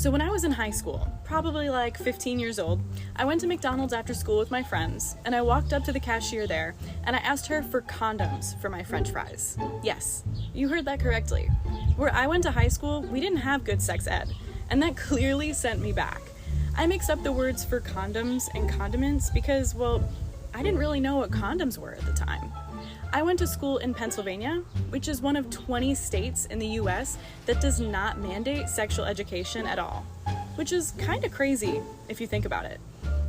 So when I was in high school, probably like 15 years old, I went to McDonald's after school with my friends, and I walked up to the cashier there, and I asked her for condoms for my french fries. Yes, you heard that correctly. Where I went to high school, we didn't have good sex ed, and that clearly sent me back. I mixed up the words for condoms and condiments because, well, I didn't really know what condoms were at the time. I went to school in Pennsylvania, which is one of 20 states in the US that does not mandate sexual education at all, which is kind of crazy if you think about it.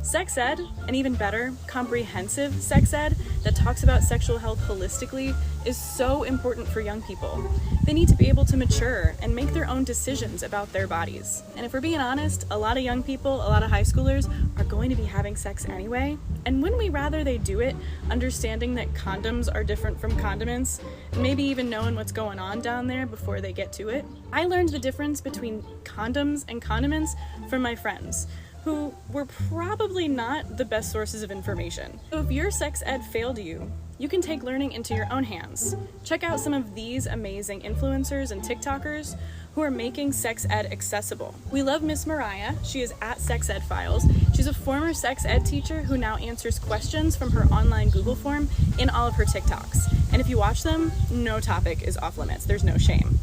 Sex ed, and even better, comprehensive sex ed that talks about sexual health holistically, is so important for young people. They need to be able to mature and make their own decisions about their bodies. And if we're being honest, a lot of young people, a lot of high schoolers are going to be having sex anyway. And wouldn't we rather they do it understanding that condoms are different from condiments, and maybe even knowing what's going on down there before they get to it? I learned the difference between condoms and condiments from my friends, who were probably not the best sources of information. So if your sex ed failed you, you can take learning into your own hands. Check out some of these amazing influencers and TikTokers who are making sex ed accessible. We love Miss Mariah. She is at Sex Ed Files. She's a former sex ed teacher who now answers questions from her online Google form in all of her TikToks. And if you watch them, no topic is off limits. There's no shame.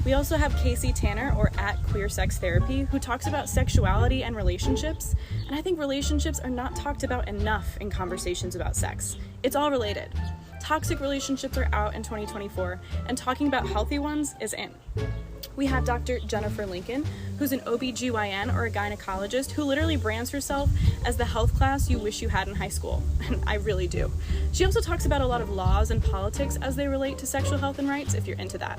We also have Casey Tanner, or at Queer Sex Therapy, who talks about sexuality and relationships. And I think relationships are not talked about enough in conversations about sex. It's all related. Toxic relationships are out in 2024, and talking about healthy ones is in. We have Dr. Jennifer Lincoln, who's an OBGYN or a gynecologist who literally brands herself as the health class you wish you had in high school, and I really do. She also talks about a lot of laws and politics as they relate to sexual health and rights, if you're into that.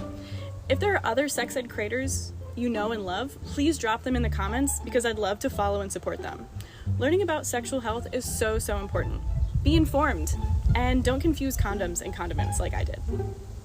If there are other sex ed creators you know and love, please drop them in the comments because I'd love to follow and support them. Learning about sexual health is so important. Be informed, and don't confuse condoms and condiments like I did.